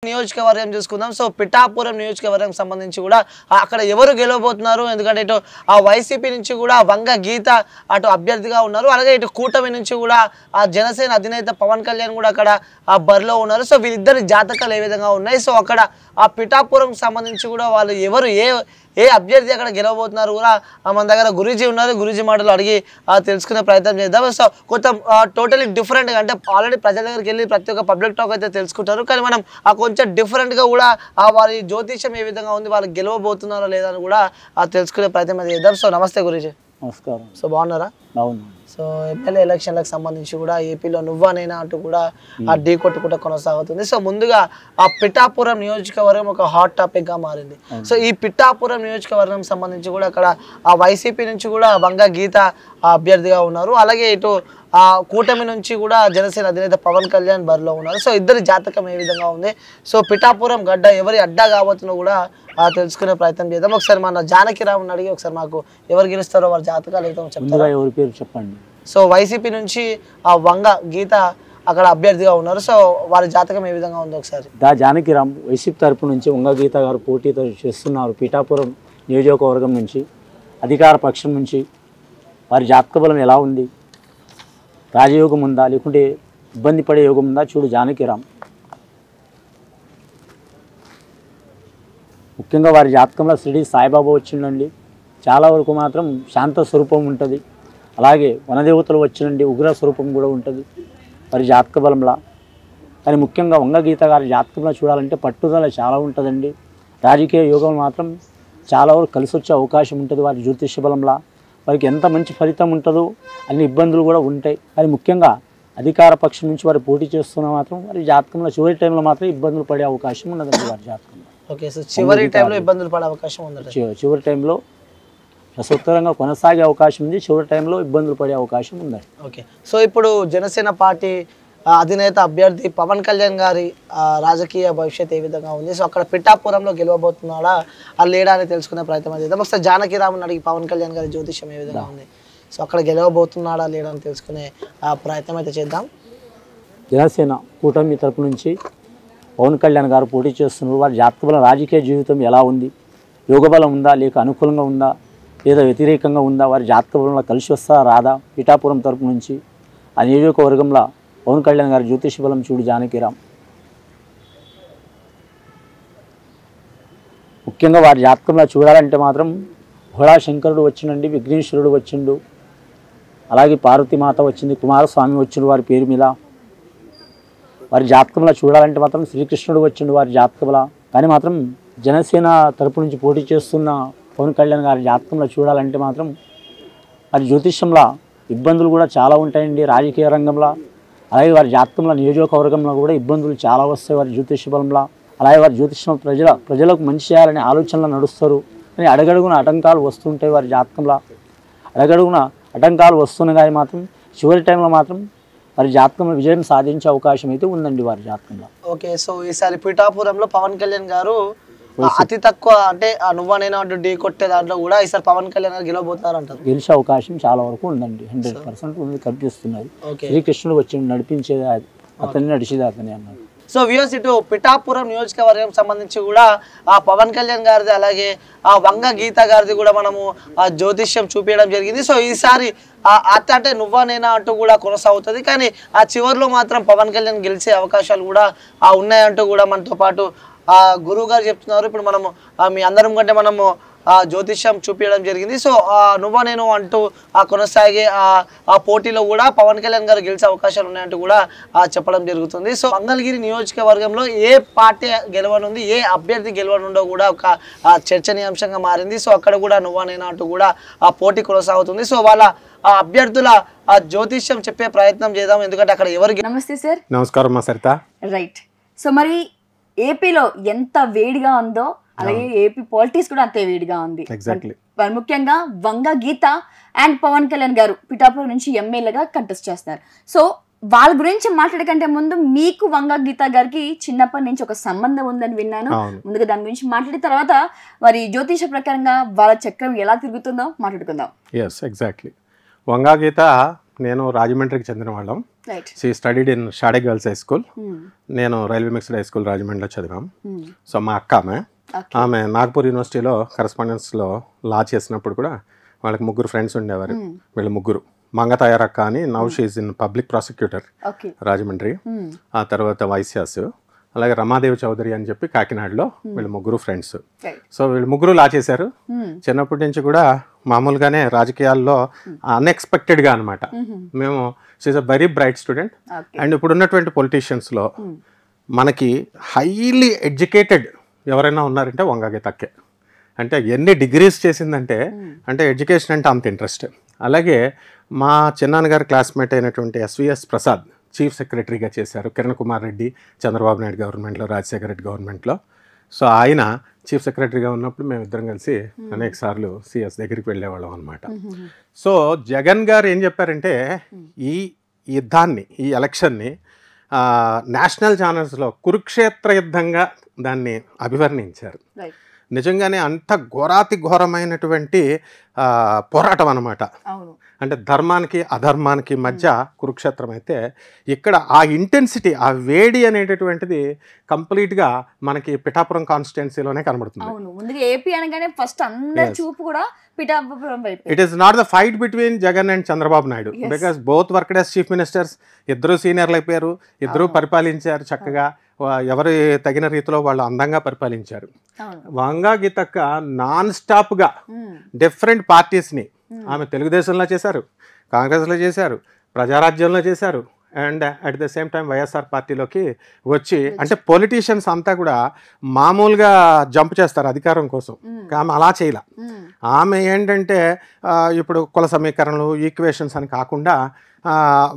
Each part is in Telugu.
నియోజకవర్గం చూసుకుందాం. సో పిఠాపురం నియోజకవర్గం సంబంధించి కూడా అక్కడ ఎవరు గెలవబోతున్నారు, ఎందుకంటే ఇటు ఆ వైసీపీ నుంచి కూడా వంగ గీత అటు అభ్యర్థిగా ఉన్నారు, అలాగే ఇటు కూటమి నుంచి కూడా ఆ జనసేన అధినేత పవన్ కళ్యాణ్ కూడా అక్కడ ఆ బరిలో ఉన్నారు. సో వీళ్ళిద్దరి జాతకాలు ఏ విధంగా ఉన్నాయి, సో అక్కడ ఆ పిఠాపురం సంబంధించి కూడా వాళ్ళు ఎవరు ఏ అభ్యర్థి అక్కడ గెలవబోతున్నారు కూడా మన దగ్గర గురూజీ ఉన్నారు. గురూజీ మాటలు అడిగి తెలుసుకునే ప్రయత్నం చేద్దాం. సో కొంచెం టోటలీ డిఫరెంట్గా, అంటే ఆల్రెడీ ప్రజల దగ్గరికి వెళ్ళి ప్రతి ఒక్క పబ్లిక్ టాక్ అయితే తెలుసుకుంటారు, కానీ మనం కొంచెం డిఫరెంట్గా కూడా వారి జ్యోతిష్యం ఏ విధంగా ఉంది, వాళ్ళు గెలవబోతున్నారా లేదా అని కూడా తెలుసుకునే ప్రయత్నం అయితే చేద్దాం. సో నమస్తే గురూజీ. నమస్కారం. సో బాగున్నారా? అవును. సో ఎమ్మెల్యే ఎలక్షన్లకు సంబంధించి కూడా ఏపీలో నువ్వా నేనా అంటూ కూడా ఆ ఢీ కొట్టు కూడా కొనసాగుతుంది. సో ముందుగా ఆ పిఠాపురం నియోజకవర్గం ఒక హాట్ టాపిక్గా మారింది. సో ఈ పిఠాపురం నియోజకవర్గం సంబంధించి కూడా అక్కడ ఆ వైసీపీ నుంచి కూడా వంగ గీత అభ్యర్థిగా ఉన్నారు, అలాగే ఇటు ఆ కూటమి నుంచి కూడా జనసేన అధినేత పవన్ కళ్యాణ్ బరిలో ఉన్నారు. సో ఇద్దరి జాతకం ఏ విధంగా ఉంది, సో పిఠాపురం గడ్డ ఎవరి అడ్డా కాబోతుందో కూడా తెలుసుకునే ప్రయత్నం చేద్దాం. ఒకసారి మన జానకిరామ్ని అడిగి ఒకసారి మాకు ఎవరు గెలుస్తారో వారి జాతకాలు ఏదో చెప్తారా? ఎవరి పేరు చెప్పండి. సో వైసీపీ నుంచి ఆ వంగ గీత అక్కడ అభ్యర్థిగా ఉన్నారు, సో వారి జాతకం ఏ విధంగా ఉందో ఒకసారి. జానకిరామ్ వైసీపీ తరపు నుంచి వంగ గీత గారు పోటీతో చేస్తున్నారు. పిఠాపురం నియోజకవర్గం నుంచి అధికార పక్షం నుంచి వారి జాతక బలం ఎలా ఉంది, రాజయోగం ఉందా లేకుంటే ఇబ్బంది పడే యోగం ఉందా చూడు జానకిరామ్. ముఖ్యంగా వారి జాతకంలో షిరిడి సాయిబాబా వచ్చిండండి. చాలా వరకు మాత్రం శాంత స్వరూపం ఉంటుంది, అలాగే వనదేవతలు వచ్చినండి ఉగ్ర స్వరూపం కూడా ఉంటుంది వారి జాతక బలంలా. కానీ ముఖ్యంగా వంగ గీత గారి జాతకంలో చూడాలంటే పట్టుదల చాలా ఉంటుందండి. రాజకీయ యోగం మాత్రం చాలా వరకు కలిసి వచ్చే అవకాశం ఉంటుంది వారి జ్యోతిష బలంలా. వారికి ఎంత మంచి ఫలితం ఉంటుందో అన్ని ఇబ్బందులు కూడా ఉంటాయి. కానీ ముఖ్యంగా అధికార పక్షం నుంచి వారు పోటీ చేస్తున్న మాత్రం వారి జాతకంలో చివరి టైంలో మాత్రం ఇబ్బందులు పడే అవకాశం ఉన్నదండి వారి జాతకంలో. ఓకే, సో చివరి టైంలో ఇబ్బందులు పడే అవకాశం ఉంది. చివరి టైంలో ప్రస్తుతంగా కొనసాగే అవకాశం ఉంది, చివరి టైంలో ఇబ్బందులు పడే అవకాశం ఉందండి. ఓకే, సో ఇప్పుడు జనసేన పార్టీ అధినేత అభ్యర్థి పవన్ కళ్యాణ్ గారి రాజకీయ భవిష్యత్ ఏ విధంగా ఉంది, సో అక్కడ పిఠాపురంలో గెలవబోతున్నాడా లేడా అని తెలుసుకునే ప్రయత్నం చేద్దాం. ఒకసారి జానకిరామ్ని అడిగి పవన్ కళ్యాణ్ గారి జ్యోతిష్యం ఏ విధంగా ఉంది, సో అక్కడ గెలవబోతున్నాడా లేడా అని తెలుసుకునే ప్రయత్నం అయితే చేద్దాం. జనసేన కూటమి తరపు నుంచి పవన్ కళ్యాణ్ గారు పోటీ చేస్తున్నారు. వారి జాతక బలం రాజకీయ జీవితం ఎలా ఉంది, యోగబలం ఉందా లేక అనుకూలంగా ఉందా లేదా వ్యతిరేకంగా ఉందా, వారి జాతక బలంలో కలిసి వస్తా రాదా. పిఠాపురం తరపు నుంచి ఆ నియోజకవర్గంలో పవన్ కళ్యాణ్ గారి జ్యోతిష బలం చూడు జానకిరామ్. ముఖ్యంగా వారి జాతకంలో చూడాలంటే మాత్రం హోళాశంకరుడు వచ్చిండండి, విఘ్నేశ్వరుడు వచ్చిండు, అలాగే పార్వతీమాత వచ్చింది, కుమారస్వామి వచ్చిండు వారి పేరు మీద. వారి జాతకంలో చూడాలంటే మాత్రం శ్రీకృష్ణుడు వచ్చిండు వారి జాతకంలో. కానీ మాత్రం జనసేన తరపు నుంచి పోటీ చేస్తున్న పవన్ కళ్యాణ్ గారి జాతకంలో చూడాలంటే మాత్రం వారి జ్యోతిష్యంలో ఇబ్బందులు కూడా చాలా ఉంటాయండి రాజకీయ రంగంలో. అలాగే వారి జాతకంలో నియోజకవర్గంలో కూడా ఇబ్బందులు చాలా వస్తాయి వారి జ్యోతిష బలంలో. అలాగే వారి జ్యోతిష్యం ప్రజలకు మంచి చేయాలనే ఆలోచనలు నడుస్తారు, కానీ అడగడుగున ఆటంకాలు వస్తుంటాయి వారి జాతకంలో. అడగడుగున ఆటంకాలు వస్తున్నాయి, కానీ మాత్రం చివరి టైంలో మాత్రం వారి జాతకంలో విజయం సాధించే అవకాశం అయితే ఉందండి వారి జాతకంలో. ఓకే, సో ఈసారి పిఠాపురంలో పవన్ కళ్యాణ్ గారు అతి తక్కువ, అంటే నువ్వా నేనా అంటూ ఢీ కొట్టే దాంట్లో కూడా ఈసారి పవన్ కళ్యాణ్ గారు గెలవబోతున్నారు అంటారు. గెలిచే అవకాశం చాలా వరకు ఉందండి, 100% ఉంది, కనిపిస్తున్నది. శ్రీకృష్ణుడు వచ్చి నడిపించేది అతన్ని, నడిచేది అతని అన్నారు. సో వ్యూస్, ఇటు పిఠాపురం నియోజకవర్గం సంబంధించి కూడా ఆ పవన్ కళ్యాణ్ గారిది అలాగే ఆ వంగ గీత గారిది కూడా మనము ఆ జ్యోతిష్యం చూపించడం జరిగింది. సో ఈసారి అంటే నువ్వా నేనా అంటూ కూడా కొనసాగుతుంది, కానీ ఆ చివరిలో మాత్రం పవన్ కళ్యాణ్ గెలిచే అవకాశాలు కూడా ఉన్నాయంటూ కూడా మనతో పాటు గురువు గారు చెప్తున్నారు. ఇప్పుడు మనము మీ అందరం కంటే మనము జ్యోతిష్యం చూపించడం జరిగింది. సో నువ్వా నేను అంటూ కొనసాగే ఆ పోటీలో కూడా పవన్ కళ్యాణ్ గారు గెలిచే అవకాశాలు ఉన్నాయంటూ కూడా చెప్పడం జరుగుతుంది. సో మంగళగిరి నియోజకవర్గంలో ఏ పార్టీ గెలవనుంది, ఏ అభ్యర్థి గెలవనుండో కూడా ఒక చర్చనీయాంశంగా మారింది. సో అక్కడ కూడా నువ్వా నేనా అంటూ కూడా ఆ పోటీ కొనసాగుతుంది. సో వాళ్ళ అభ్యర్థుల జ్యోతిష్యం చెప్పే ప్రయత్నం చేద్దాం, ఎందుకంటే అక్కడ ఎవరికి. నమస్తే సార్. నమస్కారం మా సరిత. రైట్, సో మరి ఏపీలో ఎంత వేడిగా ఉందో అలాగే ఏపీ పాలిటిక్స్ కూడా అంతే వేడిగా ఉంది. మరి ముఖ్యంగా వంగ గీత అండ్ పవన్ కళ్యాణ్ గారు పిఠాపురం నుంచి ఎమ్మెల్యేగా కంటెస్ట్ చేస్తున్నారు. సో వాళ్ళ గురించి మాట్లాడకంటే ముందు మీకు వంగ గీత గారికి చిన్నప్పటి నుంచి ఒక సంబంధం ఉందని విన్నాను. ముందుగా దాని గురించి మాట్లాడిన తర్వాత మరి జ్యోతిష ప్రకారంగా వాళ్ళ చక్రం ఎలా తిరుగుతుందో మాట్లాడుకుందాం. Yes, exactly. వంగ గీత నేను రాజమండ్రికి చెందిన వాళ్ళం. Right. She studied in Shade girls high school. నేను రైల్వే మిక్స్డ్ హై స్కూల్ రాజమండ్రిలో చదివాం. సో మా అక్క ఆమె నాగపూర్ యూనివర్సిటీలో కరెస్పాండెన్స్లో లా చేసినప్పుడు కూడా వాళ్ళకి 3 ఫ్రెండ్స్ ఉండేవారు. వీళ్ళు 3 మంగతాయారక్క అని, now she's in public prosecutor Rajahmundry. ఆ తర్వాత వైశ్యాస్, అలాగే రమాదేవి చౌదరి అని చెప్పి కాకినాడలో వీళ్ళు 3 ఫ్రెండ్స్. సో వీళ్ళు 3 లా చేశారు. చిన్నప్పటి నుంచి కూడా మామూలుగానే రాజకీయాల్లో అన్ఎక్స్పెక్టెడ్గా అనమాట. మేము she's a very bright student. And ఇప్పుడు ఉన్నటువంటి పొలిటీషియన్స్లో మనకి హైలీ ఎడ్యుకేటెడ్ ఎవరైనా ఉన్నారంటే వంగ గీతక్కే. అంటే ఎన్ని డిగ్రీస్ చేసిందంటే, అంటే ఎడ్యుకేషన్ అంటే అంత ఇంట్రెస్ట్. అలాగే మా చిన్నాన్నగారి క్లాస్మేట్ అయినటువంటి ఎస్విఎస్ ప్రసాద్ చీఫ్ సెక్రటరీగా చేశారు. కిరణ్ కుమార్ రెడ్డి చంద్రబాబు నాయుడు గవర్నమెంట్లో, రాజశేఖర రెడ్డి గవర్నమెంట్లో. సో ఆయన చీఫ్ సెక్రటరీగా ఉన్నప్పుడు మేము ఇద్దరం కలిసి అనేక సార్లు సిఎస్ దగ్గరికి వెళ్ళేవాళ్ళం అనమాట. సో జగన్ గారు ఏం చెప్పారంటే, ఈ యుద్ధాన్ని, ఈ ఎలక్షన్ని నేషనల్ ఛానల్స్లో కురుక్షేత్ర యుద్ధంగా దాన్ని అభివర్ణించారు. నిజంగానే అంత ఘోరాతి ఘోరమైనటువంటి పోరాటం అన్నమాట. అంటే ధర్మానికి అధర్మానికి మధ్య కురుక్షేత్రం అయితే, ఇక్కడ ఆ ఇంటెన్సిటీ, ఆ వేడి అనేటటువంటిది కంప్లీట్గా మనకి పిఠాపురం కాన్స్టిట్యున్సీలోనే కనబడుతుంది. It is not the fight between Jagan and Chandrababu Naidu, because both worked as chief ministers. ఇద్దరు సీనియర్లు అయిపోయారు, ఇద్దరు పరిపాలించారు చక్కగా, ఎవరి తగిన రీతిలో వాళ్ళు అందంగా పరిపాలించారు. వంగా గీతక్క నాన్ స్టాప్గా డిఫరెంట్ పార్టీస్ని ఆమె తెలుగుదేశంలో చేశారు, కాంగ్రెస్లో చేశారు, ప్రజారాజ్యంలో చేశారు, and at the same time YSR పార్టీలోకి వచ్చి, అంటే పొలిటీషియన్స్ అంతా కూడా మామూలుగా జంప్ చేస్తారు అధికారం కోసం, ఆమె అలా చేయలే. ఆమె ఏంటంటే ఇప్పుడు కుల సమీకరణలు, ఈక్వేషన్స్ అని కాకుండా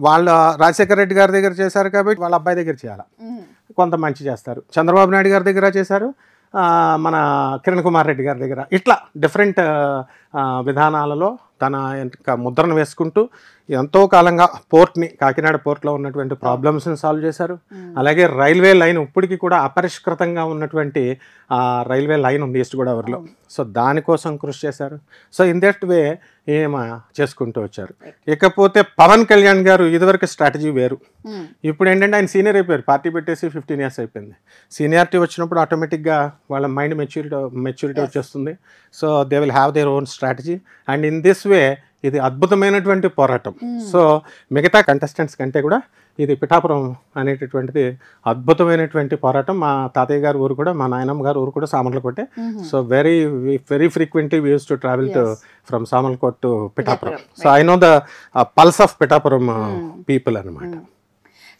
వాళ్ళ రాజశేఖర రెడ్డి గారి దగ్గర చేశారు కాబట్టి వాళ్ళ అబ్బాయి దగ్గర చేయాలి, కొంత మంచి చేస్తారు. చంద్రబాబు నాయుడు గారి దగ్గర చేశారు, మన కిరణ్ కుమార్ రెడ్డి గారి దగ్గర, ఇట్లా డిఫరెంట్ విధానాలలో తన ముద్రను వేసుకుంటూ ఎంతో కాలంగా పోర్ట్ని, కాకినాడ పోర్ట్లో ఉన్నటువంటి ప్రాబ్లమ్స్ని సాల్వ్ చేశారు. అలాగే రైల్వే లైన్ ఇప్పటికీ కూడా అపరిష్కృతంగా ఉన్నటువంటి రైల్వే లైన్ ఉంది ఈస్ట్ గోదావరిలో, సో దానికోసం కృషి చేశారు. సో ఇన్ దట్ వే ఏమో చేసుకుంటూ వచ్చారు. ఇకపోతే పవన్ కళ్యాణ్ గారు ఇదివరకు స్ట్రాటజీ వేరు, ఇప్పుడు ఏంటంటే ఆయన సీనియర్ అయిపోయారు, పార్టీ పెట్టేసి 15 years అయిపోయింది. సీనియారిటీ వచ్చినప్పుడు ఆటోమేటిక్గా వాళ్ళ మైండ్ మెచ్యూరిటీ వచ్చేస్తుంది. So they will have their own strategy, and in this way ఇది అద్భుతమైనటువంటి పోరాటం. సో మిగతా కంటెస్టెంట్స్ కంటే కూడా ఇది పిఠాపురం అనేటటువంటిది అద్భుతమైనటువంటి పోరాటం. మా తాతయ్య గారి ఊరు కూడా, మా నాయనమ్మ గారి ఊరు కూడా సామర్లకోటే. So very frequently we use to travel to from Samarlakota to Pithapuram. So I know the pulse of Pithapuram people అనమాట.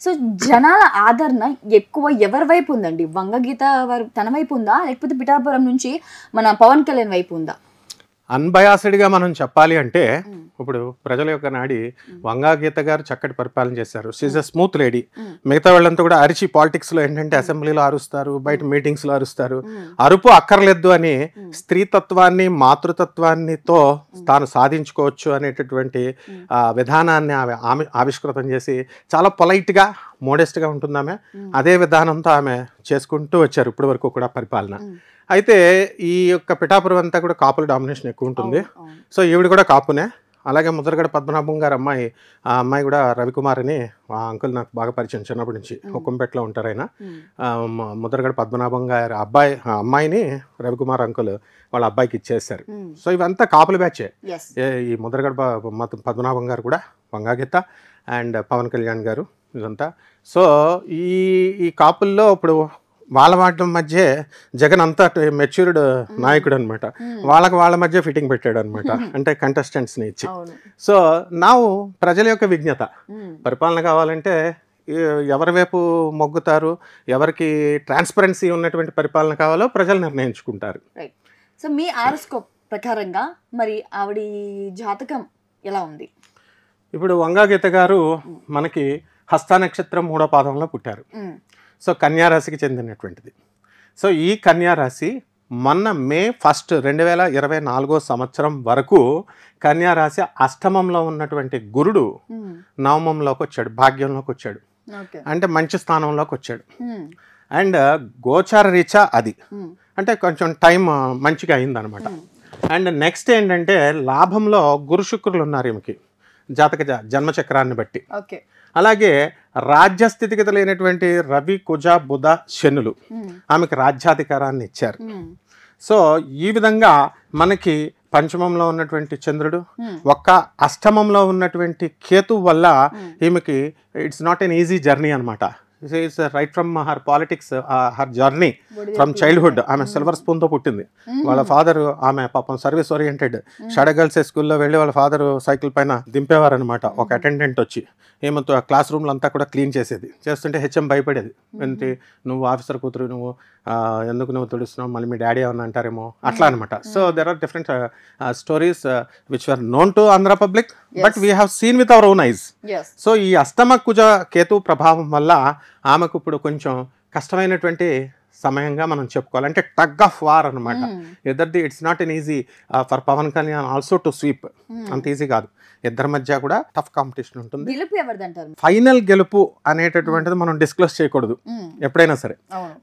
సో జనాల ఆదరణ ఎక్కువ ఎవరి వైపు ఉందండి? వంగ గీత తన వైపు ఉందా, లేకపోతే పిఠాపురం నుంచి మన పవన్ కళ్యాణ్ వైపు ఉందా? అన్బయాస్డ్గా మనం చెప్పాలి అంటే, ఇప్పుడు ప్రజల యొక్క నాడి వంగా గీత గారు చక్కటి పరిపాలన చేశారు. She's a smooth lady. మిగతా వాళ్ళంతా కూడా అరిచి పాలిటిక్స్లో ఏంటంటే అసెంబ్లీలో అరుస్తారు, బయట మీటింగ్స్లో అరుస్తారు. అరుపు అక్కర్లేదు అని స్త్రీతత్వాన్ని, మాతృతత్వాన్నితో తాను సాధించుకోవచ్చు అనేటటువంటి విధానాన్ని ఆమె ఆవిష్కృతం చేసి చాలా పొలైట్గా, మోడెస్ట్గా ఉంటుంది ఆమె. అదే విధానంతో ఆమె చేసుకుంటూ వచ్చారు ఇప్పటి వరకు కూడా పరిపాలన. అయితే ఈ యొక్క పిఠాపురం అంతా కూడా కాపుల డామినేషన్ ఎక్కువ ఉంటుంది. సో ఈవిడ కూడా కాపునే. అలాగే ముద్రగడ పద్మనాభం గారు అమ్మాయి, ఆ అమ్మాయి కూడా రవికుమార్ అని, ఆ అంకుల్ నాకు బాగా పరిచయం చిన్నప్పటి నుంచి, హుకుంపేటలో ఉంటారు ఆయన. ముద్రగడ పద్మనాభం గారు అమ్మాయిని రవికుమార్ అంకుల్ వాళ్ళ అబ్బాయికి ఇచ్చేసారు. సో ఇవంతా కాపుల బ్యాచే. ఈ ముద్రగడ పద్మనాభం గారు కూడా, వంగా గీత అండ్ పవన్ కళ్యాణ్ గారు, ఇదంతా. సో ఈ కాపుల్లో ఇప్పుడు వాళ్ళ వాటి మధ్య జగన్ అంతా మెచ్యూర్డ్ నాయకుడు అనమాట. వాళ్ళ మధ్య ఫిట్టింగ్ పెట్టాడు అనమాట, అంటే కంటెస్టెంట్స్ని ఇచ్చి. సో నా ప్రజల యొక్క విజ్ఞత, పరిపాలన కావాలంటే ఎవరి వైపు మొగ్గుతారు, ఎవరికి ట్రాన్స్పరెన్సీ ఉన్నటువంటి పరిపాలన కావాలో ప్రజలు నిర్ణయించుకుంటారు. సో మీ ఆరోస్కోప్ ప్రకారంగా మరి ఆవిడ జాతకం ఎలా ఉంది? ఇప్పుడు వంగా గీత గారు మనకి హస్త నక్షత్రం 3వ పాదంలో పుట్టారు. సో కన్యారాశికి చెందినటువంటిది. సో ఈ కన్యారాశి మొన్న May 1, 2024 సంవత్సరం వరకు కన్యారాశి అష్టమంలో ఉన్నటువంటి గురుడు నవమంలోకి వచ్చాడు, భాగ్యంలోకి వచ్చాడు, అంటే మంచి స్థానంలోకి వచ్చాడు. అండ్ గోచార రీత్యా అది అంటే కొంచెం టైం మంచిగా అయిందనమాట. అండ్ నెక్స్ట్ ఏంటంటే లాభంలో గురు శుక్రులు ఉన్నారు ఈమెకి. జాతక జన్మచక్రాన్ని బట్టి. ఓకే. అలాగే రాజ్యస్థితిగతి లేనటువంటి రవి, కుజ, బుధ, శనులు ఆమెకి రాజ్యాధికారాన్ని ఇచ్చారు. సో ఈ విధంగా మనకి పంచమంలో ఉన్నటువంటి చంద్రుడు, ఒక్క అష్టమంలో ఉన్నటువంటి కేతు వల్ల ఈమెకి it's not an easy journey అనమాట. It's right from her politics, her journey from childhood. ఆమె సిల్వర్ స్పూన్తో పుట్టింది. వాళ్ళ ఫాదర్, ఆమె పాపం సర్వీస్ ఓరియంటెడ్, షాడో గర్ల్స్ స్కూల్లో వెళ్ళి వాళ్ళ ఫాదర్ సైకిల్ పైన దింపేవారు అనమాట. ఒక అటెండెంట్ వచ్చి ఏమంతో క్లాస్ రూమ్లో అంతా కూడా క్లీన్ చేసేది. చేస్తుంటే హెచ్ఎం భయపడేది, ఏంటి నువ్వు ఆఫీసర్ కూతురు, నువ్వు ఎందుకు నువ్వు తుడుస్తున్నావు, మళ్ళీ మీ డాడీ ఏమన్నా అంటారేమో, అట్లా అనమాట. So there are different stories which are known to Andhra public, but we have seen with our own eyes. So ఈ అష్టమ కుజ కేతు ప్రభావం వల్ల ఆమెకు ఇప్పుడు కొంచెం కష్టమైనటువంటి సమయంగా మనం చెప్పుకోవాలి. అంటే టగ్ ఆఫ్ వార్ అనమాట. ఇద్దరిది it's not an easy for Pawan Kalyan also to sweep. అంత ఈజీ కాదు. ఇద్దరి మధ్య కూడా టఫ్ కాంపిటీషన్ ఉంటుంది. ఫైనల్ గెలుపు అనేటటువంటిది మనం డిస్క్లోజ్ చేయకూడదు ఎప్పుడైనా సరే.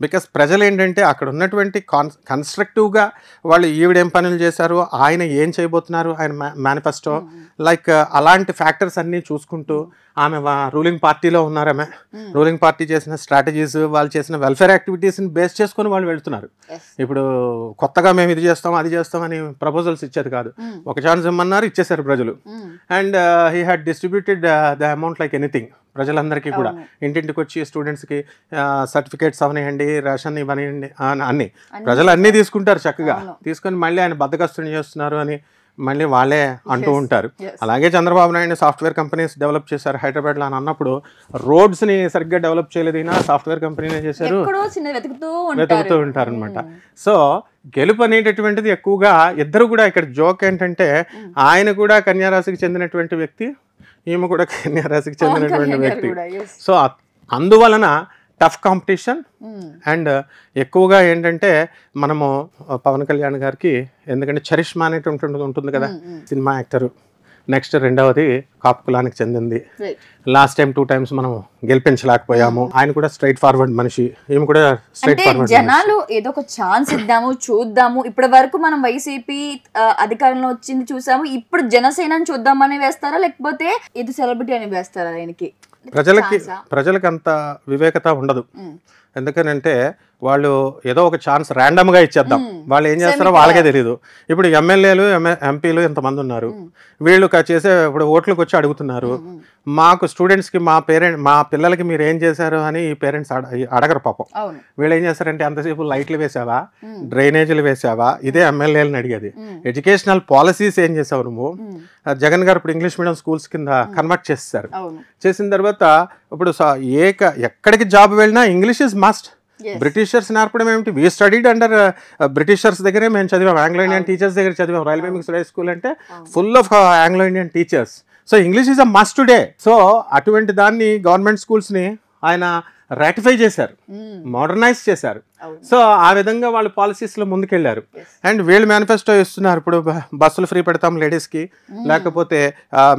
బికాస్ ప్రజలు ఏంటంటే అక్కడ ఉన్నటువంటి కన్స్ట్రక్టివ్గా వాళ్ళు ఈవిడేం పనులు చేశారు, ఆయన ఏం చేయబోతున్నారు, ఆయన మేనిఫెస్టో, లైక్ అలాంటి ఫ్యాక్టర్స్ అన్నీ చూసుకుంటూ ఆమె రూలింగ్ పార్టీలో ఉన్నారు. ఆమె రూలింగ్ పార్టీ చేసిన స్ట్రాటజీస్, వాళ్ళు చేసిన వెల్ఫేర్ యాక్టివిటీస్ని బేస్ చేసుకొని వాళ్ళు వెళ్తున్నారు. ఇప్పుడు కొత్తగా మేము ఇది చేస్తాం అది చేస్తాం అని ప్రపోజల్స్ ఇచ్చేది కాదు. ఒక ఛాన్స్ ఇమ్మన్నారు, ఇచ్చేసారు ప్రజలు. And he had distributed the amount like anything. ప్రజలందరికీ కూడా ఇంటింటికి వచ్చి స్టూడెంట్స్కి సర్టిఫికేట్స్ అవనివ్వండి, రేషన్ ఇవ్వనివ్వండి, అన్నీ ప్రజలు అన్నీ తీసుకుంటారు చక్కగా. తీసుకొని మళ్ళీ ఆయన బద్దకస్తుని చేస్తున్నారు అని మళ్ళీ వాళ్ళే అంటూ ఉంటారు. అలాగే Chandrababu Naidu software companies develop చేశారు హైదరాబాద్లో అని అన్నప్పుడు రోడ్స్ని సరిగ్గా డెవలప్ చేయలేదు, అయినా సాఫ్ట్వేర్ కంపెనీనే చేశారు, వెతుకుతూ ఉంటారు అనమాట. సో గెలుపు అనేటటువంటిది ఎక్కువగా ఇద్దరు కూడా, ఇక్కడ జోక్ ఏంటంటే ఆయన కూడా కన్యారాశికి చెందినటువంటి వ్యక్తి, ఈమె కూడా కన్యారాశికి చెందినటువంటి వ్యక్తి. సో అందువలన టఫ్ కాంపిటీషన్. అండ్ ఎక్కువగా ఏంటంటే మనము పవన్ కళ్యాణ్ గారికి ఎందుకంటే చరిష్మా అనేటువంటి ఉంటుంది కదా, సినిమా యాక్టరు. నెక్స్ట్ రెండవది కాపు కులానికి చెందింది. లాస్ట్ టైం 2 times మనం గెలిపించలేకపోయాము. ఆయన కూడా స్ట్రైట్ ఫార్వర్డ్ మనిషి, ఈమె కూడా స్ట్రైట్ ఫార్వర్డ్. జనాలు ఏదో ఒక ఛాన్స్ ఇద్దాము, చూద్దాము. ఇప్పటి వరకు మనం వైసీపీ అధికారంలో వచ్చింది చూసాము, ఇప్పుడు జనసేనని చూద్దామని వేస్తారా, లేకపోతే ఏదో సెలబ్రిటీ అని వేస్తారా? ఆయనకి ప్రజలకి అంత వివేకత ఉండదు. ఎందుకనంటే వాళ్ళు ఏదో ఒక ఛాన్స్ ర్యాండమ్గా ఇచ్చేద్దాం, వాళ్ళు ఏం చేస్తారో వాళ్ళకే తెలియదు. ఇప్పుడు ఎమ్మెల్యేలు ఎంపీలు ఎంతమంది ఉన్నారు, వీళ్ళు చేసే ఇప్పుడు ఓట్లకు వచ్చి అడుగుతున్నారు. మాకు స్టూడెంట్స్కి మా పిల్లలకి మీరు ఏం చేశారు అని ఈ పేరెంట్స్ అడగరు పాపం. వీళ్ళు ఏం చేస్తారంటే అంతసేపు లైట్లు వేసావా, డ్రైనేజీలు వేసావా, ఇదే ఎమ్మెల్యేలను అడిగేది. ఎడ్యుకేషనల్ పాలసీస్ ఏం చేసావు నువ్వు? జగన్ గారు ఇప్పుడు ఇంగ్లీష్ మీడియం స్కూల్స్ కింద కన్వర్ట్ చేస్తారు. చేసిన తర్వాత ఇప్పుడు ఎక్కడికి జాబ్ వెళ్ళినా ఇంగ్లీష్ ఇస్ మస్ట్. బ్రిటిషర్స్ నేర్పడం ఏమిటి? వీ స్టడీడ్ అండర్ బ్రిటిషర్స్ దగ్గరే మేము చదివాం, ఆంగ్లో ఇండియన్ టీచర్స్ దగ్గర చదివాం. రైల్వే మిక్స్డ్ హై స్కూల్ అంటే full of Anglo Indian teachers. So English is a must today. So అటువంటి దాన్ని గవర్నమెంట్ స్కూల్స్ని ఆయన రాటిఫై చేశారు, మోడర్నైజ్ చేశారు. సో ఆ విధంగా వాళ్ళు పాలసీస్లో ముందుకెళ్ళారు. అండ్ వీళ్ళు మేనిఫెస్టో ఇస్తున్నారు, ఇప్పుడు బస్సులు ఫ్రీ పెడతాం లేడీస్కి, లేకపోతే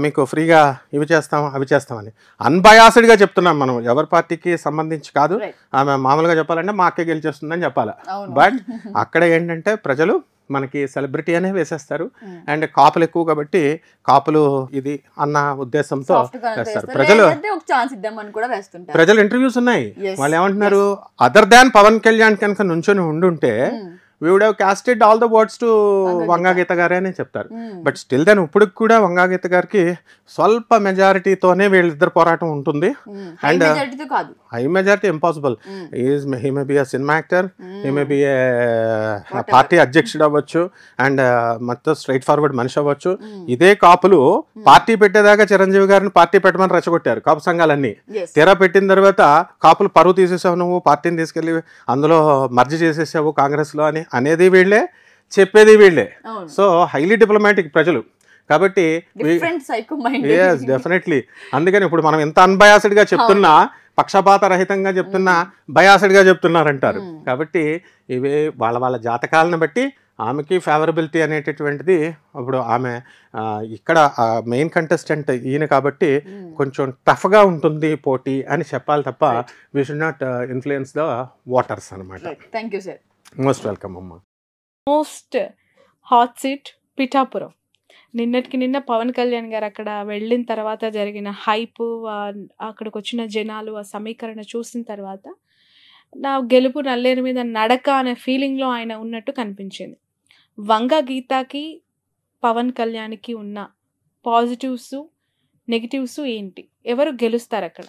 మీకు ఫ్రీగా ఇవి చేస్తాం అవి చేస్తామని. అన్బయాస్డ్గా చెప్తున్నాం మనం, ఎవరి పార్టీకి సంబంధించి కాదు. ఆమె మామూలుగా చెప్పాలంటే మా అక్కే గెలిచేస్తుందని చెప్పాలి. బట్ అక్కడ ఏంటంటే ప్రజలు మనకి సెలబ్రిటీ అనే వేసేస్తారు. అండ్ కాపులు ఎక్కువ కాబట్టి కాపులు ఇది అన్న ఉద్దేశంతో వేస్తారు. ప్రజలు ఇంటర్వ్యూస్ ఉన్నాయి, వాళ్ళు ఏమంటున్నారు, అదర్ దాన్ పవన్ కళ్యాణ్ కనుక నుంచొని ఉండుంటే we would have casted all the votes to Vanga గీత గారే అని చెప్తారు. బట్ స్టిల్ దెన్ ఇప్పుడు కూడా వంగా గీత గారికి స్వల్ప మెజారిటీతోనే వీళ్ళిద్దరు పోరాటం ఉంటుంది. And high majority impossible. He may be a cinema actor, he may be a party అధ్యక్షుడు అవ్వచ్చు, అండ్ మొత్తం స్ట్రైట్ ఫార్వర్డ్ మనిషి అవ్వచ్చు. ఇదే కాపులు పార్టీ పెట్టేదాకా చిరంజీవి గారిని పార్టీ పెట్టమని రెచ్చగొట్టారు కాపు సంఘాలన్నీ. తీరా పెట్టిన తర్వాత కాపులు పరువు తీసేసావు, నువ్వు పార్టీని తీసుకెళ్ళి అందులో మర్జీ చేసేసావు కాంగ్రెస్లో అని అనేది వీళ్ళే, చెప్పేది వీళ్ళే. సో హైలీ డిప్లొమాటిక్ ప్రజలు కాబట్టి డెఫినెట్లీ. అందుకని ఇప్పుడు మనం ఎంత అన్బయాస్డ్గా చెప్తున్నా, పక్షపాత రహితంగా చెప్తున్నా, బయాస్డ్గా చెప్తున్నారంటారు. కాబట్టి ఇవే వాళ్ళ వాళ్ళ జాతకాలను బట్టి ఆమెకి ఫేవరబిలిటీ అనేటటువంటిది. ఇప్పుడు ఆమె ఇక్కడ మెయిన్ కంటెస్టెంట్ ఈయన కాబట్టి కొంచెం టఫ్గా ఉంటుంది పోటీ అని చెప్పాలి తప్ప we should not influence the waters అనమాట. Thank you sir. Most welcome అమ్మ. Most hot seat Pithapuram. నిన్నటికి నిన్న పవన్ కళ్యాణ్ గారు అక్కడ వెళ్ళిన తర్వాత జరిగిన హైప్, అక్కడికి వచ్చిన జనాలు, ఆ సమీకరణ చూసిన తర్వాత నా గెలుపు నల్లేరు మీద నడక అనే ఫీలింగ్లో ఆయన ఉన్నట్టు కనిపించింది. వంగ గీతకి పవన్ కళ్యాణ్కి ఉన్న పాజిటివ్స్ నెగిటివ్స్ ఏంటి? ఎవరు గెలుస్తారు అక్కడ?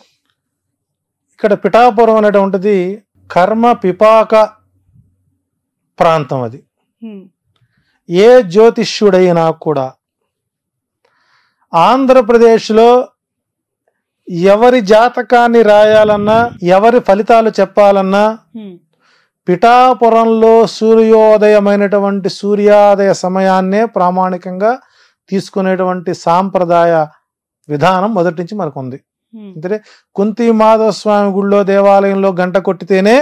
ఇక్కడ పిఠాపురం అనేటువంటిది కర్మ పిపాక ప్రాంతం. అది ఏ జ్యోతిష్యుడైనా కూడా ఆంధ్రప్రదేశ్లో ఎవరి జాతకాన్ని రాయాలన్నా, ఎవరి ఫలితాలు చెప్పాలన్నా పిఠాపురంలో సూర్యోదయమైనటువంటి సూర్యోదయ సమయాన్నే ప్రామాణికంగా తీసుకునేటువంటి సాంప్రదాయ విధానం మొదటి నుంచి మనకు ఉంది. అంటే కుంతి మాధవ స్వామి గుళ్ళో దేవాలయంలో గంట కొట్టితేనే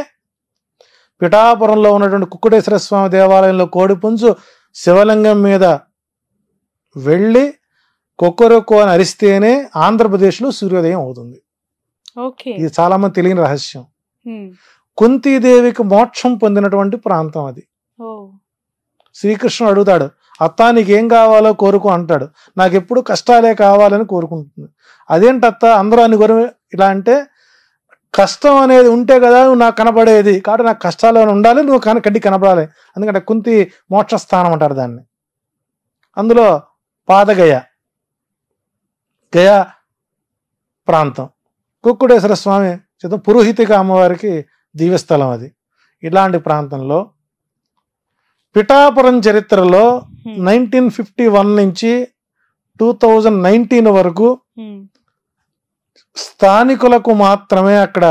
పిఠాపురంలో ఉన్నటువంటి కుక్కుటేశ్వర స్వామి దేవాలయంలో కోడిపుంజు శివలింగం మీద వెళ్ళి కొక్కరొక్కు అని అరిస్తేనే ఆంధ్రప్రదేశ్లో సూర్యోదయం అవుతుంది. ఇది చాలా మంది తెలియని రహస్యం. కుంతీదేవికి మోక్షం పొందినటువంటి ప్రాంతం అది. శ్రీకృష్ణుడు అడుగుతాడు, అత్త నీకేం కావాలో కోరుకో అంటాడు. నాకు ఎప్పుడు కష్టాలే కావాలని కోరుకుంటుంది. అదేంటత్త అందరూ అని కోరు ఇలా అంటే, కష్టం అనేది ఉంటే కదా నువ్వు నాకు కనపడేది, కాబట్టి నాకు కష్టాలు ఉండాలి, నువ్వు కడ్డి కనపడాలి. ఎందుకంటే కుంతి మోక్షస్థానం అంటారు దాన్ని. అందులో పాదగయ, గయా ప్రాంతం, కుక్కుటేశ్వర స్వామి పురోహితిక అమ్మవారికి దివ్యస్థలం అది. ఇలాంటి ప్రాంతంలో పిఠాపురం చరిత్రలో 1951 నుంచి 2019 వరకు స్థానికులకు మాత్రమే అక్కడ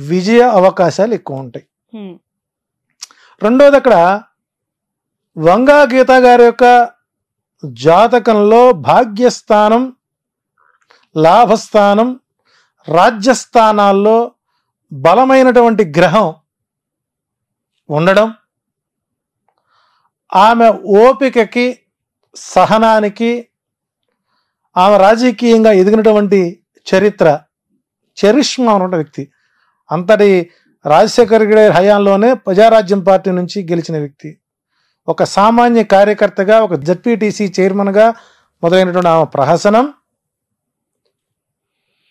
విజయ అవకాశాలు ఎక్కువ ఉంటాయి. రెండోది, అక్కడ వంగా గీత గారి యొక్క జాతకంలో భాగ్యస్థానం, లాభస్థానం, రాజ్యస్థానాల్లో బలమైనటువంటి గ్రహం ఉండడం, ఆమె ఓపికకి, సహనానికి, ఆమె రాజకీయంగా ఎదిగినటువంటి చరిత్ర, చరిష్మా ఉన్న వ్యక్తి. అంతటి రాజశేఖర్ గారి హయాంలోనే ప్రజారాజ్యం పార్టీ నుంచి గెలిచిన వ్యక్తి. ఒక సామాన్య కార్యకర్తగా, ఒక జడ్పీటీసీ చైర్మన్గా మొదలైనటువంటి ఆమె ప్రహసనం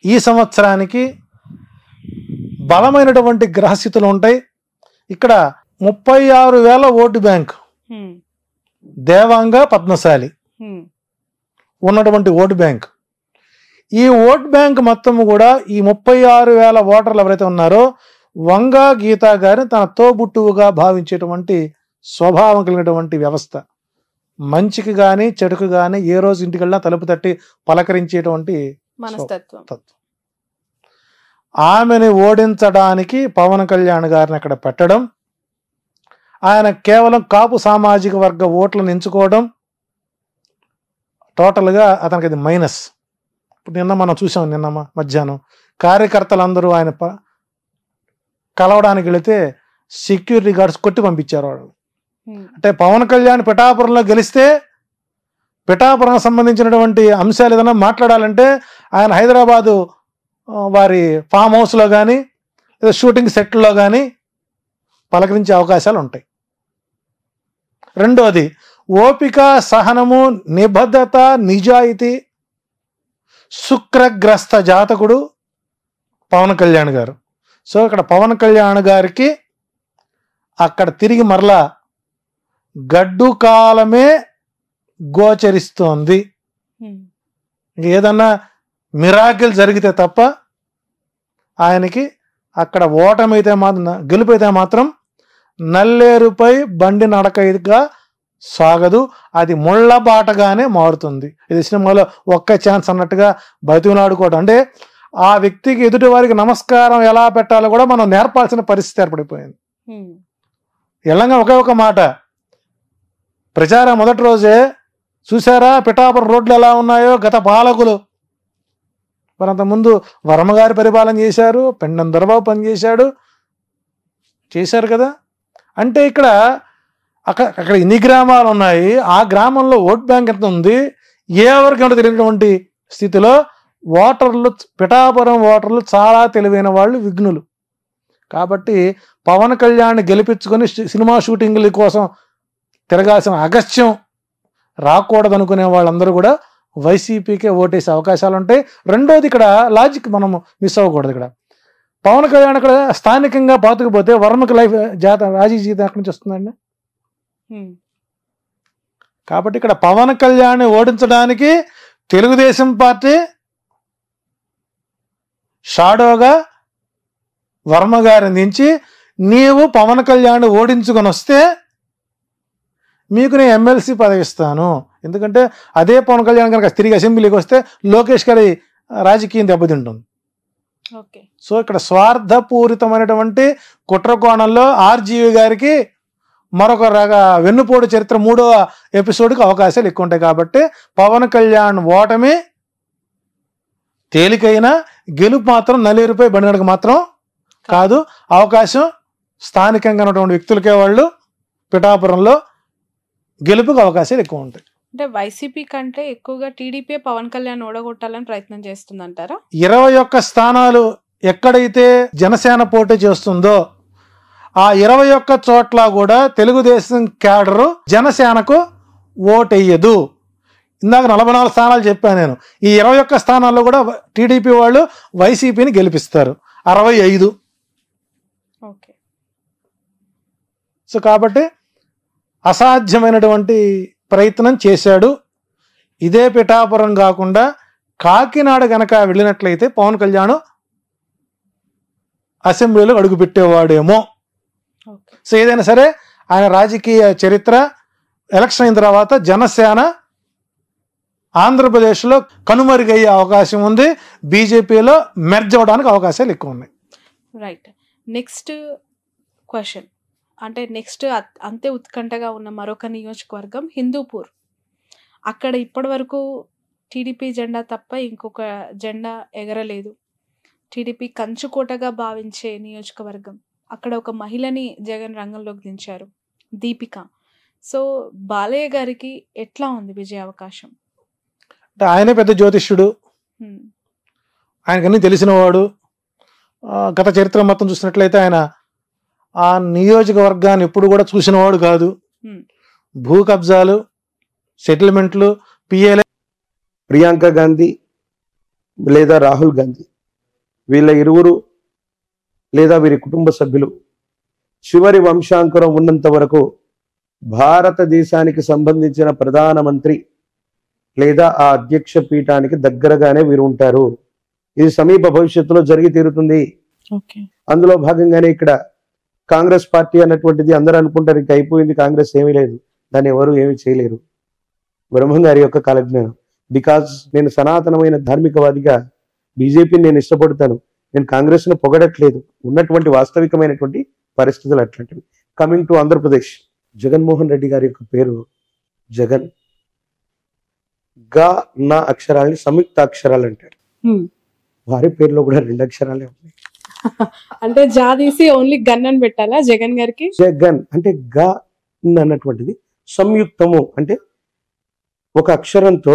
ఈ సంవత్సరానికి బలమైనటువంటి గ్రహస్థితులు ఉంటాయి. ఇక్కడ 36,000 ఓటు బ్యాంక్, దేవాంగ పద్మశాలి ఉన్నటువంటి ఓటు బ్యాంక్. ఈ ఓట్ బ్యాంక్ మొత్తం కూడా ఈ 36,000 ఓటర్లు ఎవరైతే ఉన్నారో వంగా గీత గారిని తన తోబుట్టువుగా భావించేటువంటి స్వభావం కలిగినటువంటి వ్యవస్థ. మంచికి కానీ చెడుకు కానీ ఏ రోజు ఇంటికెళ్ళినా తలుపు తట్టి పలకరించేటువంటి తత్వం. ఆమెని ఓడించడానికి పవన్ కళ్యాణ్ గారిని అక్కడ పెట్టడం, ఆయన కేవలం కాపు సామాజిక వర్గ ఓట్లను ఎంచుకోవడం, టోటల్గా అతనికి అది మైనస్. ఇప్పుడు నిన్న మనం చూసాం, నిన్న మధ్యాహ్నం కార్యకర్తలందరూ ఆయన కలవడానికి వెళితే సెక్యూరిటీ గార్డ్స్ కొట్టి పంపించారు వాళ్ళు. అంటే పవన్ కళ్యాణ్ పిఠాపురంలో గెలిస్తే పిఠాపురం సంబంధించినటువంటి అంశాలు ఏదైనా మాట్లాడాలంటే ఆయన హైదరాబాదు వారి ఫామ్ హౌస్లో కానీ లేదా షూటింగ్ సెట్లో కానీ పలకరించే అవకాశాలు ఉంటాయి. రెండోది, ఓపిక, సహనము, నిబద్ధత, నిజాయితీ, శుక్రగ్రస్త జాతకుడు పవన్ కళ్యాణ్ గారు. సో ఇక్కడ పవన్ కళ్యాణ్ గారికి అక్కడ తిరిగి మరలా గడ్డు కాలమే గోచరిస్తోంది. ఏదన్నా మిరాకిల్ జరిగితే తప్ప ఆయనకి అక్కడ ఓటమైతే మాత్రం, గెలుపైతే మాత్రం నల్లేరుపై బండి నడకగా సాగదు, అది ముళ్ళ బాటగానే మారుతుంది. ఇది సినిమాలో ఒక్క ఛాన్స్ అన్నట్టుగా బతిమలాడుకోవడం. అంటే ఆ వ్యక్తికి, ఎదుటి వారికి నమస్కారం ఎలా పెట్టాలో కూడా మనం నేర్పాల్సిన పరిస్థితి ఏర్పడిపోయింది. ఎల్లంగా ఒకే ఒక మాట, ప్రచారం మొదటి రోజే చూసారా పిఠాపురం రోడ్లు ఎలా ఉన్నాయో, గత పాలకులు మరి అంతకుముందు వర్మగారి పరిపాలన చేశారు, పెండం దొరబాబు పనిచేశాడు, చేశారు కదా. అంటే ఇక్కడ అక్కడ ఎన్ని గ్రామాలు ఉన్నాయి, ఆ గ్రామంలో ఓట్ బ్యాంక్ ఎంత ఉంది, ఎవరికి ఏమిటో తెలియనటువంటి స్థితిలో ఓటర్లు, పిఠాపురం ఓటర్లు చాలా తెలివైన వాళ్ళు, విఘ్నులు. కాబట్టి పవన్ కళ్యాణ్ గెలిపించుకొని సినిమా షూటింగ్ల కోసం తిరగాల్సిన అగస్త్యం రాకూడదు అనుకునే వాళ్ళందరూ కూడా వైసీపీకే ఓటేసే అవకాశాలు ఉంటాయి. రెండోది ఇక్కడ లాజిక్ మనం మిస్ అవ్వకూడదు. ఇక్కడ పవన్ కళ్యాణ్ అక్కడ స్థానికంగా పాతుకుపోతే వర్మకి లైఫ్ రాజీ జీతం ఎక్కడి నుంచి వస్తుందండి? కాబట్టి ఇక్కడ పవన్ కళ్యాణ్ ఓడించడానికి తెలుగుదేశం పార్టీ షాడోగా వర్మ గారిని దించి నీవు పవన్ కళ్యాణ్ ఓడించుకొని వస్తే మీకు నేను ఎమ్మెల్సీ పదవి ఇస్తాను. ఎందుకంటే అదే పవన్ కళ్యాణ్ కనుక తిరిగి అసెంబ్లీకి వస్తే లోకేష్ గారి రాజకీయం దెబ్బతింటుంది. సో ఇక్కడ స్వార్థపూరితమైనటువంటి కుట్రకోణంలో ఆర్జీవి గారికి మరొక వెన్నుపోటు చరిత్ర 3వ ఎపిసోడ్కి అవకాశాలు ఎక్కువ ఉంటాయి. కాబట్టి పవన్ కళ్యాణ్ ఓటమి తేలికైన, గెలుపు మాత్రం నల్లేరుపై బండినడక మాత్రం కాదు. అవకాశం స్థానికంగా ఉన్నటువంటి వ్యక్తులకే వాళ్ళు పిఠాపురంలో గెలుపుకు అవకాశాలు ఎక్కువ ఉంటాయి. అంటే వైసీపీ కంటే ఎక్కువగా టీడీపీ పవన్ కళ్యాణ్ ఓడగొట్టాలని ప్రయత్నం చేస్తుందంటారా? 21 స్థానాలు ఎక్కడైతే జనసేన పోటీ చేస్తుందో ఆ 21 చోట్ల కూడా తెలుగుదేశం క్యాడరు జనసేనకు ఓటెయ్యదు. ఇందాక 44 స్థానాలు చెప్పాను నేను. ఈ 21 స్థానాల్లో కూడా టీడీపీ వాళ్ళు వైసీపీని గెలిపిస్తారు 65. సో కాబట్టి అసాధ్యమైనటువంటి ప్రయత్నం చేశాడు. ఇదే పిఠాపురం కాకుండా కాకినాడ గనక వెళ్ళినట్లయితే పవన్ కళ్యాణ్ అసెంబ్లీలో అడుగుపెట్టేవాడేమో. సో ఏదైనా సరే ఆయన రాజకీయ చరిత్ర ఎలక్షన్ అయిన తర్వాత జనసేన ఆంధ్రప్రదేశ్లో కనుమరుగయ్యే అవకాశం ఉంది. బీజేపీలో మెర్జ్ అవ్వడానికి అవకాశాలు ఎక్కువ ఉన్నాయి. రైట్. నెక్స్ట్ క్వశ్చన్, అంటే నెక్స్ట్ అంతే ఉత్కంఠగా ఉన్న మరొక నియోజకవర్గం హిందూపూర్. అక్కడ ఇప్పటి వరకు టీడీపీ జెండా తప్ప ఇంకొక జెండా ఎగరలేదు. టీడీపీ కంచుకోటగా భావించే నియోజకవర్గం. అక్కడ ఒక మహిళని జగన్ రంగంలోకి దించారు, దీపిక. సో బాలయ్య గారికి ఎట్లా ఉంది విజయ అవకాశం? అంటే ఆయనే పెద్ద జ్యోతిష్యుడు, ఆయనకన్నీ తెలిసినవాడు. గత చరిత్ర మొత్తం చూసినట్లయితే ఆయన ఆ నియోజకవర్గాన్ని ఎప్పుడు కూడా చూసినవాడు కాదు. భూ కబ్జాలు, సెటిల్మెంట్లు, పిఎల్ఏ. ప్రియాంక గాంధీ లేదా రాహుల్ గాంధీ వీళ్ళ ఇరువురు లేదా వీరి కుటుంబ సభ్యులు చివరి వంశాంకురం ఉన్నంత వరకు భారతదేశానికి సంబంధించిన ప్రధానమంత్రి లేదా ఆ అధ్యక్ష పీఠానికి దగ్గరగానే వీరు ఉంటారు. ఇది సమీప భవిష్యత్తులో జరిగి తీరుతుంది. అందులో భాగంగానే ఇక్కడ కాంగ్రెస్ పార్టీ అన్నటువంటిది అందరూ అనుకుంటారు ఇంకా అయిపోయింది, కాంగ్రెస్ ఏమీ లేదు, దాన్ని ఎవరు ఏమీ చేయలేరు. బ్రహ్మం గారి యొక్క కాలజ్ఞానం. బికాజ్ నేను సనాతనమైన ధార్మికవాదిగా బీజేపీని నేను ఇష్టపడతాను, నేను కాంగ్రెస్ను పొగడట్లేదు. ఉన్నటువంటి వాస్తవికమైనటువంటి పరిస్థితులు అట్లాంటివి. కమింగ్ టు ఆంధ్రప్రదేశ్, జగన్మోహన్ రెడ్డి గారి యొక్క పేరు జగన్. గా నా అక్షరాలని సంయుక్త అక్షరాలు అంటారు. వారి పేరులో కూడా 2 అక్షరాలే ఉన్నాయి. అంటే జాదీసి ఓన్లీ గన్ అని పెట్టాలా జగన్ గారికి? జగన్ అంటే గా అన్నటువంటిది సంయుక్తము, అంటే ఒక అక్షరంతో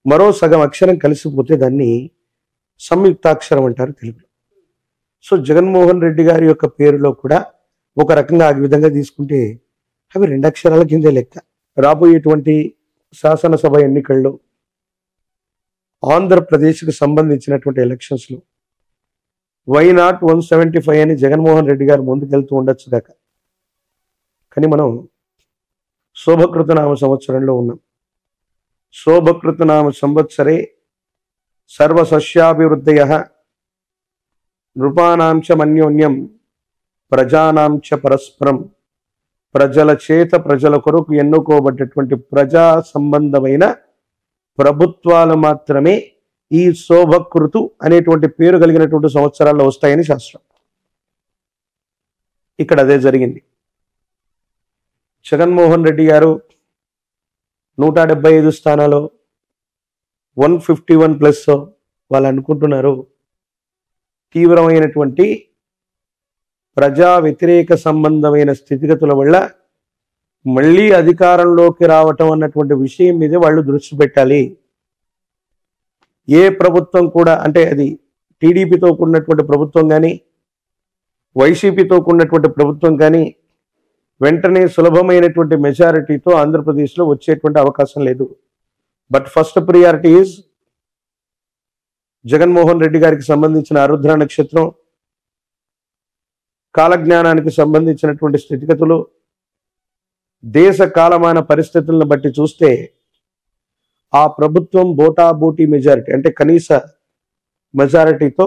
మరో సగం అక్షరం కలిసిపోతే దాన్ని సంయుక్తాక్షరం అంటారు తెలుగులో. సో జగన్మోహన్ రెడ్డి గారి యొక్క పేరులో కూడా ఒక రకంగా ఆ విధంగా తీసుకుంటే అవి 2 అక్షరాల కిందే లెక్క. రాబోయేటువంటి శాసనసభ ఎన్నికల్లో ఆంధ్రప్రదేశ్కి సంబంధించినటువంటి ఎలక్షన్స్లో వై నాట్ 175 అని జగన్మోహన్ రెడ్డి గారు ముందుకెళ్తూ ఉండొచ్చు దాక. కానీ మనం శోభకృతనామ సంవత్సరంలో ఉన్నాం. శోభకృతనామ సంవత్సరే సర్వసస్యాభివృద్ధయః నృపానాంచ మన్యోన్యం ప్రజానాంచ పరస్పరం. ప్రజల చేత ప్రజల కొరకు ఎన్నుకోబడ్డటువంటి ప్రజా సంబంధమైన ప్రభుత్వాలు మాత్రమే ఈ శోభకృతు అనేటువంటి పేరు కలిగినటువంటి సంవత్సరాల్లో వస్తాయని శాస్త్రం. ఇక్కడ అదే జరిగింది. జగన్మోహన్ రెడ్డి గారు 175 స్థానాలు 151+ వాళ్ళు అనుకుంటున్నారు. తీవ్రమైనటువంటి ప్రజా వ్యతిరేక సంబంధమైన స్థితిగతుల వల్ల మళ్ళీ అధికారంలోకి రావటం అన్నటువంటి విషయం మీద వాళ్ళు దృష్టి పెట్టాలి. ఏ ప్రభుత్వం కూడా, అంటే అది టీడీపీతో కూడినటువంటి ప్రభుత్వం కానీ వైసీపీతో కూడినటువంటి ప్రభుత్వం కానీ వెంటనే సులభమైనటువంటి మెజారిటీతో ఆంధ్రప్రదేశ్లో వచ్చేటువంటి అవకాశం లేదు. But first priority is Jaganmohan Reddy గారికి సంబంధించిన ఆరుద్ర నక్షత్రం, కాలజ్ఞానానికి సంబంధించినటువంటి స్థితిగతులు, దేశ కాలమాన పరిస్థితులను బట్టి చూస్తే ఆ ప్రభుత్వం బోటాబోటీ మెజారిటీ అంటే కనీస మెజారిటీతో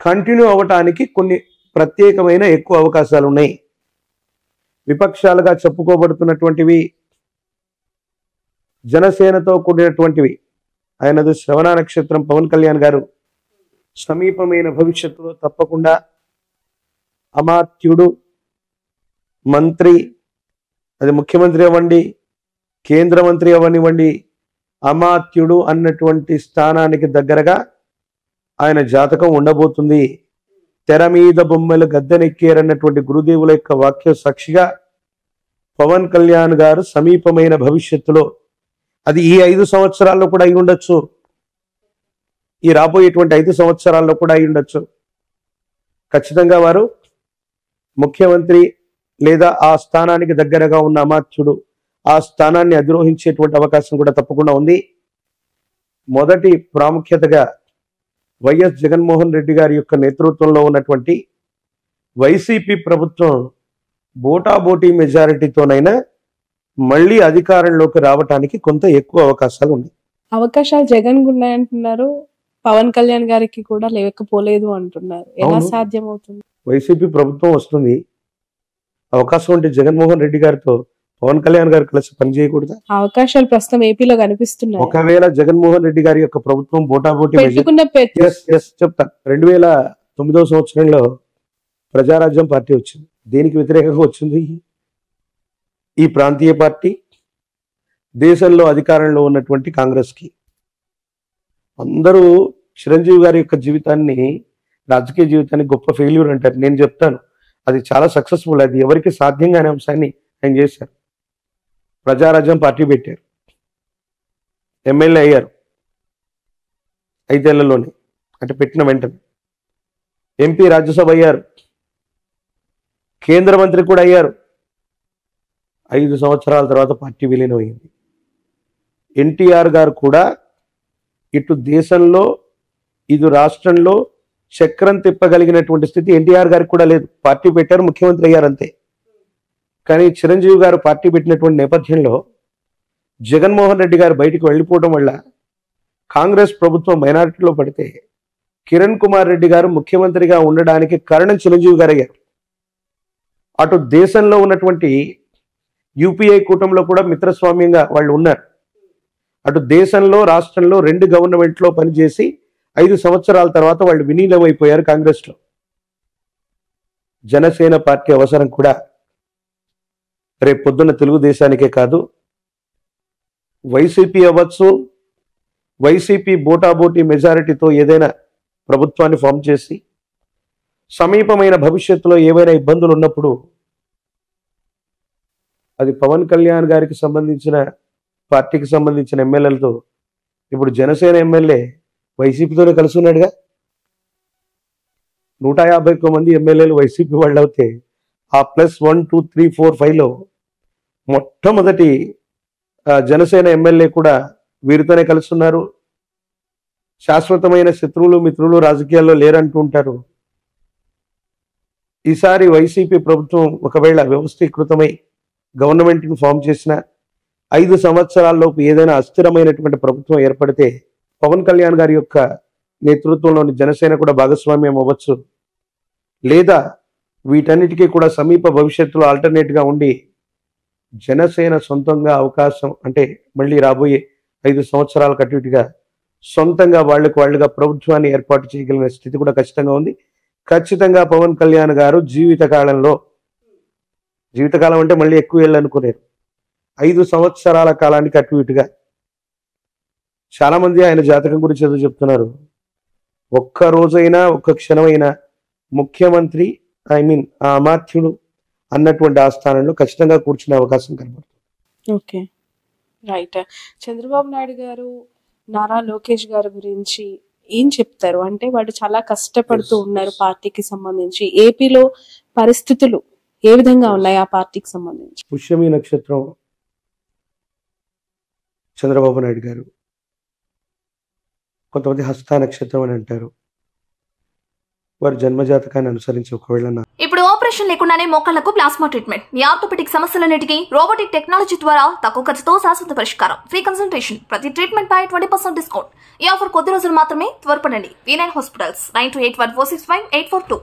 కంటిన్యూ అవ్వటానికి కొన్ని ప్రత్యేకమైన ఎక్కువ అవకాశాలు ఉన్నాయి. విపక్షాలుగా చెప్పుకోబడుతున్నటువంటివి జనసేనతో కూడినటువంటివి. ఆయనది శ్రవణ నక్షత్రం. పవన్ కళ్యాణ్ గారు సమీపమైన భవిష్యత్తులో తప్పకుండా అమాత్యుడు, మంత్రి, అది ముఖ్యమంత్రి అవ్వండి, కేంద్ర మంత్రి అవ్వనివ్వండి, అమాత్యుడు అన్నటువంటి స్థానానికి దగ్గరగా ఆయన జాతకం ఉండబోతుంది. తెర మీద బొమ్మలు గద్దెనెక్కారన్నటువంటి గురుదేవుల యొక్క వాక్య సాక్షిగా పవన్ కళ్యాణ్ గారు సమీపమైన భవిష్యత్తులో, అది ఈ 5 సంవత్సరాల్లో కూడా అయి ఉండొచ్చు, ఈ రాబోయేటువంటి 5 సంవత్సరాల్లో కూడా అయి ఉండొచ్చు, ఖచ్చితంగా వారు ముఖ్యమంత్రి లేదా ఆ స్థానానికి దగ్గరగా ఉన్న అమాత్యుడు ఆ స్థానాన్ని అధిరోహించేటువంటి అవకాశం కూడా తప్పకుండా ఉంది. మొదటి ప్రాముఖ్యతగా వైఎస్ జగన్మోహన్ రెడ్డి గారి యొక్క నేతృత్వంలో ఉన్నటువంటి వైసీపీ ప్రభుత్వం బోటాబోటీ మెజారిటీతోనైనా మళ్ళీ అధికారంలోకి రావటానికి కొంత ఎక్కువ అవకాశాలు ఉన్నాయి. అవకాశాలు జగన్ ఉన్నాయంటున్నారు, పవన్ కళ్యాణ్ గారికి కూడా లేకపోలేదు అంటున్నారు. ఎలా సాధ్యం అవుతుంది? వైసీపీ ప్రభుత్వం వస్తుంది, అవకాశం ఉంటే జగన్మోహన్ రెడ్డి గారితో పవన్ కళ్యాణ్ గారు కలిసి పనిచేయకూడదా? అవకాశాలు ప్రస్తుతం ఏపీలో కనిపిస్తున్నాయి. ఒకవేళ జగన్మోహన్ రెడ్డి గారి యొక్క ప్రభుత్వం బోటాబోటీ చెప్తా 2009 సంవత్సరంలో ప్రజారాజ్యం పార్టీ వచ్చింది. దేనికి వ్యతిరేకంగా వచ్చింది? ఈ ప్రాంతీయ పార్టీ దేశంలో అధికారంలో ఉన్నటువంటి కాంగ్రెస్ కి. అందరూ చిరంజీవి గారి యొక్క జీవితాన్ని, రాజకీయ జీవితాన్ని గొప్ప ఫెయిల్యూర్ అంటారు. నేను చెప్తాను అది చాలా సక్సెస్ఫుల్. అది ఎవరికి సాధ్యం కాని అంశాన్ని ఆయన చేశారు. ప్రజారాజ్యం పార్టీ పెట్టారు, ఎమ్మెల్యే అయ్యారు 5 ఏళ్లలోనే, అంటే పెట్టిన వెంటనే ఎంపీ, రాజ్యసభ అయ్యారు, కేంద్ర మంత్రి కూడా అయ్యారు. 5 సంవత్సరాల తర్వాత పార్టీ విలీనం అయింది. ఎన్టీఆర్ గారు కూడా ఇటు దేశంలో ఇటు రాష్ట్రంలో చక్రం తిప్పగలిగినటువంటి స్థితి ఎన్టీఆర్ గారికి కూడా లేదు. పార్టీ పెట్టారు, ముఖ్యమంత్రి అయ్యారు అంతే. కానీ చిరంజీవి గారు పార్టీ పెట్టినటువంటి నేపథ్యంలో జగన్మోహన్ రెడ్డి గారు బయటికి వెళ్ళిపోవడం వల్ల కాంగ్రెస్ ప్రభుత్వం మైనారిటీలో పడితే కిరణ్ కుమార్ రెడ్డి గారు ముఖ్యమంత్రిగా ఉండడానికి కారణం చిరంజీవి గారు అయ్యారు. అటు దేశంలో ఉన్నటువంటి యూపీఐ కూటమిలో కూడా మిత్రస్వామ్యంగా వాళ్ళు ఉన్నారు. అటు దేశంలో రాష్ట్రంలో 2 గవర్నమెంట్లో పనిచేసి 5 సంవత్సరాల తర్వాత వాళ్ళు విలీనమైపోయారు కాంగ్రెస్లో. జనసేన పార్టీ అవసరం కూడా రేపు పొద్దున్న తెలుగుదేశానికే కాదు, వైసీపీ అవ్వచ్చు, వైసీపీ బోటాబోటీ మెజారిటీతో ఏదైనా ప్రభుత్వాన్ని ఫామ్ చేసి సమీపమైన భవిష్యత్తులో ఏవైనా ఇబ్బందులు ఉన్నప్పుడు అది పవన్ కళ్యాణ్ గారికి సంబంధించిన పార్టీకి సంబంధించిన ఎమ్మెల్యేలతో, ఇప్పుడు జనసేన ఎమ్మెల్యే వైసీపీతోనే కలిసి ఉన్నాడుగా. 151 మంది ఎమ్మెల్యేలు వైసీపీ వాళ్ళు అవుతే ఆ +1, 2, 3, 4, 5లో మొట్టమొదటి జనసేన ఎమ్మెల్యే కూడా వీరితోనే కలుస్తున్నారు. శాశ్వతమైన శత్రువులు మిత్రులు రాజకీయాల్లో లేరంటూ ఉంటారు. ఈసారి వైసీపీ ప్రభుత్వం ఒకవేళ వ్యవస్థీకృతమై గవర్నమెంట్ని ఫామ్ చేసిన 5 సంవత్సరాల్లోపు ఏదైనా అస్థిరమైనటువంటి ప్రభుత్వం ఏర్పడితే పవన్ కళ్యాణ్ గారి యొక్క నేతృత్వంలోని జనసేన కూడా భాగస్వామ్యం అవ్వచ్చు. లేదా వీటన్నిటికీ కూడా సమీప భవిష్యత్తులో ఆల్టర్నేట్గా ఉండి జనసేన సొంతంగా అవకాశం, అంటే మళ్ళీ రాబోయే 5 సంవత్సరాల కట్టుగా సొంతంగా వాళ్ళుగా ప్రభుత్వాన్ని ఏర్పాటు చేయగలిగిన స్థితి కూడా ఖచ్చితంగా ఉంది. ఖచ్చితంగా పవన్ కళ్యాణ్ గారు జీవితకాలం అంటే మళ్ళీ ఎక్కువ ఏళ్ళు అనుకునేరు, 5 సంవత్సరాల కాలానికి అటు ఇటుగా. చాలా మంది ఆయన జాతకం గురించి ఏదో చెప్తున్నారు. ఒక్క రోజైనా ఒక్క క్షణమైనా ముఖ్యమంత్రి ఆ అమాత్యుడు అన్నటువంటి ఆ స్థానంలో ఖచ్చితంగా కూర్చునే అవకాశం కనబడుతుంది. Okay, right. చంద్రబాబు నాయుడు గారు, నారా లోకేష్ గారి గురించి ఏం చెప్తారు? అంటే వాళ్ళు చాలా కష్టపడుతూ ఉన్నారు పార్టీకి సంబంధించి. ఏపీలో పరిస్థితులు ఏ విధంగా ఉన్నాయి ఆ పార్టీకి సంబంధించి? పుష్యమి నక్షత్రం చంద్రబాబు నాయుడు గారు, కొంతమంది హస్త నక్షత్రం అని అంటారు. వారి జన్మజాతకాన్ని అనుసరించి ఒకవేళ ఇప్పుడు ఆపరేషన్ లేకుండానే మోకాళ్లకు ప్లాస్మా ట్రీట్మెంట్, మీ ఆర్థోపెటిక్ సమస్యలన్నిటికీ రోబోటిక్ టెక్నాలజీ ద్వారా తక్కువ ఖర్చుతో శాశ్వత పరిష్కారం, ఫ్రీ కన్సల్టేషన్, ప్రతి ట్రీట్మెంట్ పై 20% డిస్కౌంట్. ఈ ఆఫర్ కొద్ది రోజులు మాత్రమే, త్వరపడండి. V9 hospitals 9281465842.